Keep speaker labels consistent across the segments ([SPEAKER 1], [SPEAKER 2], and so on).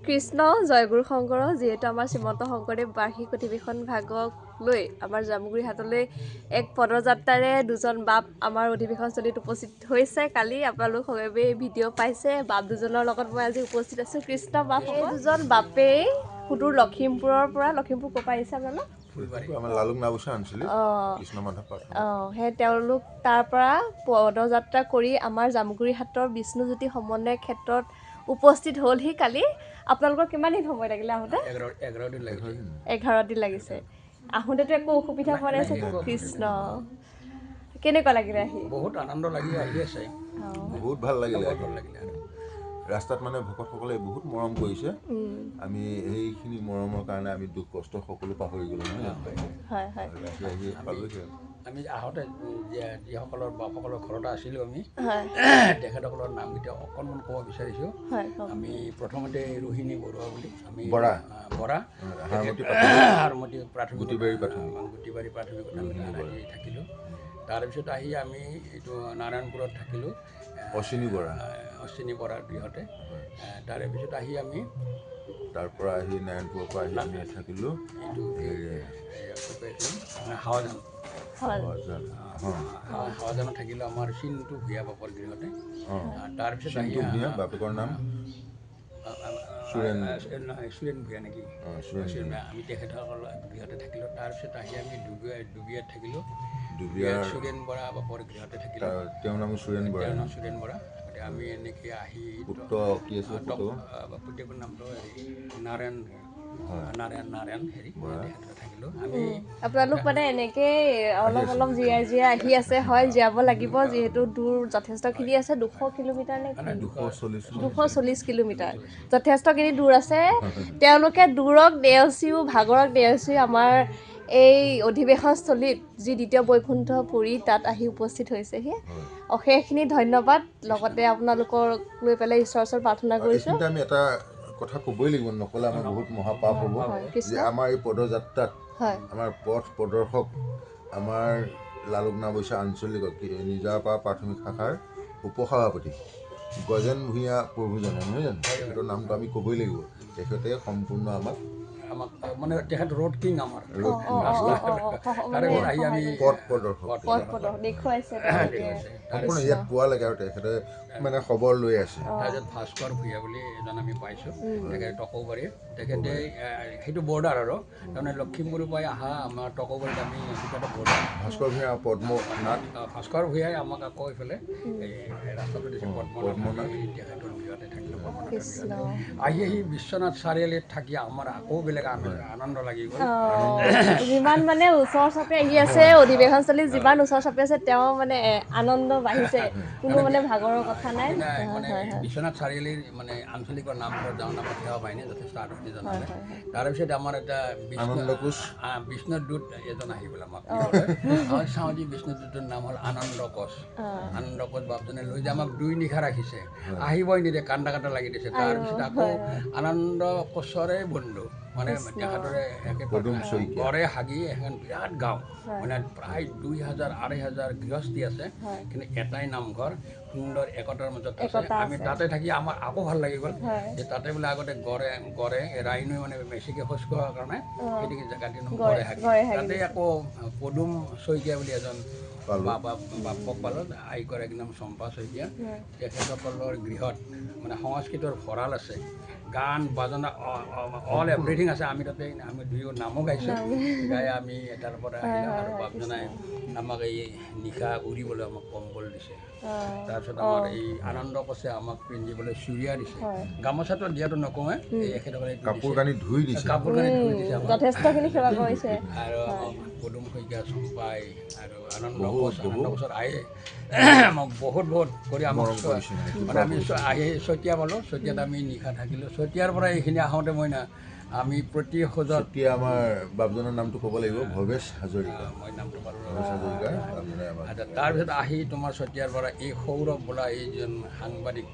[SPEAKER 1] কৃষ্ণ জয়গুৰু শংকৰ যিহেতু আমাৰ শ্ৰীমন্ত শংকৰদেৱ বাৰ্ষিক অধিৱেশন ভাগক লৈ আমাৰ জামুগুৰি হাটলৈ এক পদযাত্ৰাৰে দুজন বাপ আমাৰ অধিৱেশনস্থলীত উপস্থিত হৈছে। কালি আপোনালোক সবেই ভিডিঅ' পাইছে। বাপ দুজনৰ লগত মই আজি উপস্থিত আছোঁ। কৃষ্ণ বাপ দুজন বাপেই সুদূৰ লখিমপুৰৰ পৰা, লখিমপুৰ ক'ৰ পৰা আহিছে আপোনালোক? সেই তেওঁলোক তাৰ পৰা পদযাত্ৰা কৰি আমাৰ জামুগুৰি হাটৰ বিষ্ণুজ্যোতি সমন্বয় ক্ষেত্ৰত উপস্থিত হ'লহি কালি। আপোনালোকৰ কিমান দিন সময় লাগিলে আহোঁতে? 11 দিন লাগিছে। আহোঁতেতো একো অসুবিধা হোৱা নাই চাগে? কৃষ্ণ কেনেকুৱা লাগিলে আহি?
[SPEAKER 2] বহুত আনন্দ লাগি আহি আছে,
[SPEAKER 3] বহুত ভাল লাগিলে। ৰাস্তাত মানে ভকতসকলে বহুত মৰম কৰিছে। আমি সেইখিনি মৰমৰ কাৰণে আমি দুখ কষ্ট সকলো পাহৰি গ'লো নহয়।
[SPEAKER 2] আমি আহোঁতে যিসকলৰ বাপসকলৰ ঘৰতে আছিলোঁ, আমি তেখেতসকলৰ নামকেইটা অকণমান ক'ব বিচাৰিছোঁ। আমি প্ৰথমতে ৰোহিণী বৰুৱা বুলি, আমি বৰা হাৰমতি প্ৰাথমিক গুটিবাৰী প্ৰাথমিকত আমি থাকিলোঁ। তাৰপিছত আহি আমি এইটো নাৰায়ণপুৰত থাকিলোঁ, অশ্বিনী বৰাৰ গৃহতে। তাৰে পিছত আহি আমি
[SPEAKER 3] তাৰ পৰা আহি নাৰায়ণপুৰৰ পৰা আহি আমি থাকিলোঁ
[SPEAKER 2] হাৱাজানত থাকিলোঁ আমাৰ চিন্তু ভূঞা বাপৰ গৃহতে। তাৰপিছত আহি
[SPEAKER 3] বাপেকৰ নাম
[SPEAKER 2] সুৰেণ ভূঞা নেকি? আমি তেখেতসকলৰ গৃহতে থাকিলোঁ। তাৰপিছত আহি আমি ডুবিয়াত থাকিলোঁ, সুৰেণ বৰা বাপৰ গৃহতে থাকিলোঁ।
[SPEAKER 3] তেওঁৰ নাম সুৰেণ বৰা।
[SPEAKER 2] আমি এনেকৈ আহি পুতেকৰ নামটো নাৰায়ণ হেৰি থাকিলোঁ আমি।
[SPEAKER 1] আপোনালোক মানে এনেকৈ অলপ জীয়াই আহি আছে? হয়, জীয়াব লাগিব, যিহেতু দূৰ যথেষ্টখিনি আছে। 200 কিলোমিটাৰ নে 240 কিলোমিটাৰ, যথেষ্টখিনি দূৰ আছে। তেওঁলোকে দূৰক নেওচিও ভাগৰক নেওচিও আমাৰ এই অধিৱেশনস্থলীত যি দ্বিতীয় বৈকুণ্ঠপুৰী তাত আহি উপস্থিত হৈছেহি। অশেষখিনি ধন্যবাদ। লগতে আপোনালোকক লৈ পেলাই ঈশ্বৰৰ ওচৰত প্ৰাৰ্থনা কৰিছোঁ।
[SPEAKER 3] আমি এটা কথা ক'বই লাগিব, নক'লে আমাৰ বহুত মহাপাপ হ'ব যে আমাৰ এই পদযাত্ৰাত আমাৰ পথ প্ৰদৰ্শক আমাৰ লালুকনা বৈশ্যা আঞ্চলিক নিজাপাৰা প্ৰাথমিক শাখাৰ উপসভাপতি গজেন ভূঞা প্ৰভুজন, নহয় জানো? তেখেতৰ নামটো আমি ক'বই লাগিব। তেখেতে সম্পূৰ্ণ আমাক
[SPEAKER 2] মানে তেখেত ৰোড কিং, আমাৰ
[SPEAKER 3] পথ প্ৰদৰ্শক
[SPEAKER 1] দেখুৱাইছে।
[SPEAKER 3] সম্পূৰ্ণ ইয়াত পোৱা লাগে আৰু তেখেতে মানে খবৰ লৈ আছে।
[SPEAKER 2] তাৰপিছত ভাস্কৰ ভূঞা বুলি এজন আমি পাইছোঁ, তেখেতে টকৌবাৰী, তেখেতে সেইটো বৰ্ডাৰ আৰু তাৰমানে লখিমপুৰৰ পৰা অহা আমাৰ টকৌবাৰীত আমি তেখেতৰ বৰ্ডাৰ। ভাস্কৰ ভূঞাই আমাক আকৌ এইফালে ৰাস্তাটো দিছে পদ্মনাথ, তেখেতৰ গৃহতে থাকিলোঁ। আহি বিশ্বনাথ চাৰিআলিত থাকি আমাৰ আকৌ বেলেগ আনন্দ লাগি গ'ল।
[SPEAKER 1] যিমান মানে ওচৰ চাপি আহি আছে অধিৱেশনস্থলীত, যিমান ওচৰ চাপি আছে তেওঁ মানে আনন্দ বাঢ়িছে, কোনো মানে ভাগৰৰ কথা নাই।
[SPEAKER 2] বিশ্বনাথ চাৰিআলিৰ মানে আঞ্চলিকৰ নামঘৰ যাওঁ নামত সেৱা বাহিনী যথেষ্ট আদৰণি জনালে। তাৰপিছত আমাৰ এটা বিষ্ণুদূত এজন আহি পেলাই আমাক চাওঁ যে বিষ্ণুদূতৰ নাম হ'ল আনন্দ কোচ বাপজনে লৈ যে আমাক 2 নিশা ৰাখিছে, আহিবই নিদিয়ে, কান্দা লাগি দিছে। তাৰপিছত আকৌ আনন্দ কোচৰে বন্ধু মানে তেখেতৰে গড়ে হাগি এখন বিৰাট গাঁও, মানে প্ৰায় 2000-2500 গৃহস্থী আছে, কিন্তু এটাই নামঘৰ, সুন্দৰ একতাৰ মাজত আছে। আমি তাতে থাকি আমাৰ আকৌ ভাল লাগি গ'ল যে তাতে বোলে আগতে গড়ে ৰাইনৈ মানে বেছিকৈ খোজ কঢ়াৰ কাৰণে সেইটোকে জেগাটিৰ নাম গড়ে হাগি। তাতে আকৌ পদুম শইকীয়া বুলি এজন বাপক পালত, আইগৰাকীৰ নাম চম্পা শইকীয়া, তেখেতসকলৰ গৃহত মানে সংস্কৃতৰ ভঁৰাল আছে, গান বাজনা অল এভৰিথিং আছে। আমি তাতে আমি দুয়ো নামো গাইছোঁ, গাই আমি এটাৰ পৰা আহিলোঁ। আৰু বাপজনাই আমাক এই নিশা উৰিবলৈ আমাক কম্বল দিছে। তাৰপিছত আমাৰ এই আনন্দ কোচে আমাক পিন্ধিবলৈ চুৰিয়া দিছে, গামোচাটো দিয়াটো নকওঁৱে, এখেতসকলে
[SPEAKER 3] কাপোৰ কানি ধুই দিছে
[SPEAKER 1] যথেষ্টখিনি সেৱা কৰিছে।
[SPEAKER 2] আৰু পদুম শইকীয়া, চম্পাই আৰু আনন্দ কোচৰ আয়ে আমাক বহুত কৰি আমাক মানে আমি আহি চতিয়া পালোঁ। চতিয়াত আমি নিশা থাকিলোঁ। চতিয়াৰ পৰা এইখিনি আহোঁতে আমি প্ৰতি খোজত
[SPEAKER 3] আমাৰ বাপজনৰ নামটো ক'ব লাগিব, ভৱেশ হাজৰিকা।
[SPEAKER 2] মই নামটো পালোঁ। তাৰপিছত আহি তোমাৰ চতিয়াৰ পৰা এই সৌৰভ বোলা এইজন সাংবাদিক,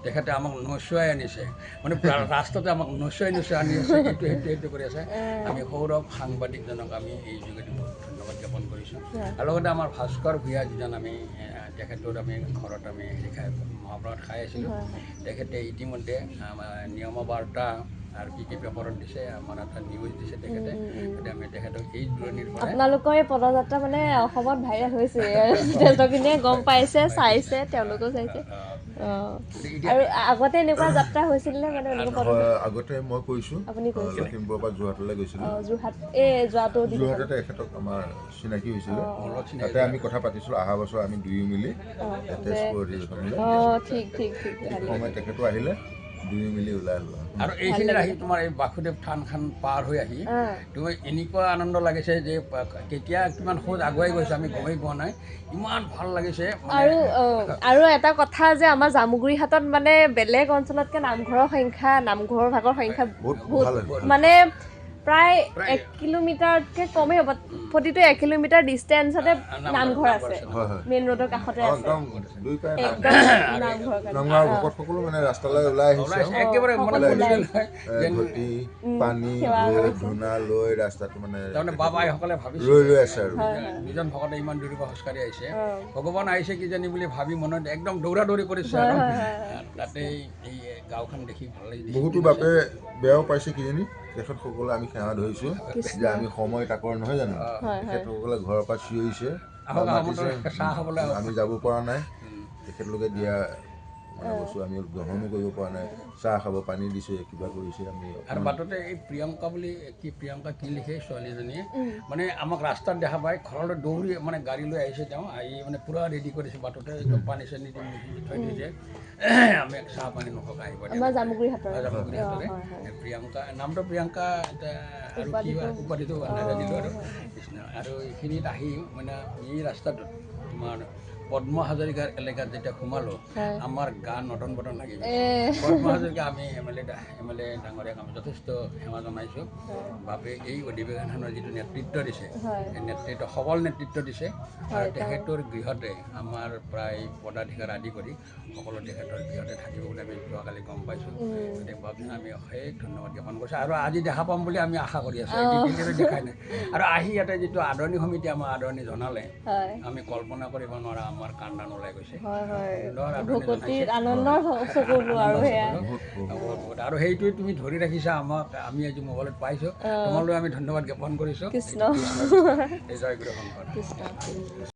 [SPEAKER 2] তেখেতে আমাক নচুৱাই আনিছে, মানে ৰাস্তাতে আমাক নচুৱাই আনি আছে, সেইটো কৰি আছে। আমি সৌৰভ সাংবাদিকজনক আমি এই যোগেদি ধন্যবাদ জ্ঞাপন কৰিছোঁ আৰু লগতে আমাৰ ভাস্কৰ ভূঞা যিজন আমি তেখেতৰ আমি ঘৰত আমি হেৰি খাই মহাপ্ৰসাদ খাই আছিলোঁ তেখেতে ইতিমধ্যে আমাৰ নিয়ম বাৰ্তা আৰু কি পেপাৰত দিছে আমাৰ এটা নিউজ দিছে তেখেতে গতিকে আমি তেখেতক এই দূৰণিৰ পৰা
[SPEAKER 1] আপোনালোকৰ এই পদযাত্ৰা মানে অসমত ভাইৰেল হৈছে যথেষ্টখিনিয়ে গম পাইছে চাইছে তেওঁলোকেও চাইছে আৰু আগতে এনেকুৱা যাত্ৰা হৈছিল নে মানে
[SPEAKER 3] আগতে মই কৈছোঁ লখিমপুৰৰ পৰা যোৰহাটলৈ গৈছিলোঁ
[SPEAKER 1] যোৰহাট এই
[SPEAKER 3] যোৰহাটতে এখেতক আমাৰ চিনাকি হৈছিলে তাতে আমি কথা পাতিছিলোঁ অহা বছৰ আমি দুয়ো মিলি তেজপুৰ অধিৱেশনলৈ
[SPEAKER 1] ঠিক ঠিক ঠিক
[SPEAKER 3] সময় তেখেতো আহিলে দুয়ো মিলি ওলাই আহিলোঁ
[SPEAKER 2] আৰু এইখিনিত আহি তোমাৰ এই বাসুদেৱ থানখন পাৰ হৈ আহি তুমি এনেকুৱা আনন্দ লাগিছে যে কেতিয়া কিমান খোজ আগুৱাই গৈছে আমি গমেই পোৱা নাই ইমান ভাল লাগিছে
[SPEAKER 1] আৰু এটা কথা যে আমাৰ জামুগুৰিহাটত মানে বেলেগ অঞ্চলতকৈ নামঘৰৰ ভাগৰ সংখ্যা বহুত মানে প্ৰায় 1 কিলোমিটাৰতকৈ কমেই হ'ব প্ৰতিটো 1 কিলোমিটাৰ ডিষ্টেঞ্চতে নামঘৰ আছে মেইন ৰোডৰ কাষতে আছে
[SPEAKER 3] নামঘৰ ভকতসকলো মানে ৰাস্তালৈ ওলাই আহিছে
[SPEAKER 2] একেবাৰে
[SPEAKER 3] ঘটি পানী ধূনা লৈ ৰাস্তাটো মানে
[SPEAKER 2] বাবাইসকলে ভাবিছে
[SPEAKER 3] ৰৈ আছে আৰু
[SPEAKER 2] দুজন ভকতে ইমান দূৰৰ পৰা খোজকাঢ়ি আহিছে ভগৱান আহিছে কিজানি বুলি ভাবি মনত একদম দৌৰা দৌৰি কৰিছে আৰু তাতে এই গাঁওখন দেখি ভাল লাগিছে
[SPEAKER 3] বহুতো বাপে বেয়াও পাইছে কিজানি তেখেতসকলে আমি সেৱা ধৰিছোঁ যে আমি সময় তাকৰ নহয় জানো তেখেতসকলে ঘৰৰ পৰা চিঞৰিছে আমি যাব পৰা নাই তেখেতলোকে দিয়া বস্তু আমি গ্ৰহণো কৰিব পৰা নাই চাহ খাব পানী দিছে কিবা কৰিছে আমি
[SPEAKER 2] আৰু বাটতে এই প্ৰিয়ংকা বুলি প্ৰিয়ংকা কি লিখে ছোৱালীজনীয়ে মানে আমাক ৰাস্তাত দেখা পাই ঘৰলৈ দৌৰি মানে গাড়ী লৈ আহিছে তেওঁ আহি মানে পূৰা ৰেডি কৰিছে বাটতে একদম পানী চানী দি থৈ দিছে আমি চাহ পানী নোখোৱাকৈ আহিব জামুগুৰিহাটৰে প্ৰিয়ংকা নামটো প্ৰিয়ংকা আৰু কি উপাধিটো নাজানিলোঁ আৰু এইখিনিত আহি মানে এই ৰাস্তাটোত তোমাৰ পদ্ম হাজৰিকাৰ এলেকাত যেতিয়া সোমালোঁ আমাৰ গা নটন বটন লাগি পদ্ম হাজৰিকা আমি এম এল এ ডাঙৰীয়াক আমি যথেষ্ট সেৱা জনাইছোঁ বাপে এই অধিৱেশনখনৰ যিটো নেতৃত্ব দিছে এই নেতৃত্ব সবল নেতৃত্ব দিছে আৰু তেখেতৰ গৃহতে আমাৰ প্ৰায় পদাধিকাৰ আদি কৰি সকলো তেখেতৰ গৃহতে থাকিব বুলি আমি যোৱাকালি গম পাইছোঁ গতিকে বাপে আমি অশেষ ধন্যবাদ জ্ঞাপন কৰিছোঁ আৰু আজি দেখা পাম বুলি আমি আশা কৰি আছোঁ দেখাই নাই আৰু আহি ইয়াতে যিটো আদৰণি সমিতি আমাৰ আদৰণি জনালে আমি কল্পনা কৰিব নোৱাৰা আমাৰ কান্দান ওলাই গৈছে আৰু সেইটোৱে তুমি ধৰি ৰাখিছা আমাক আমি আজি মোবাইলত পাইছোঁ তোমালৈ আমি ধন্যবাদ জ্ঞাপন কৰিছোঁ জয় গুৰু শংকৰ।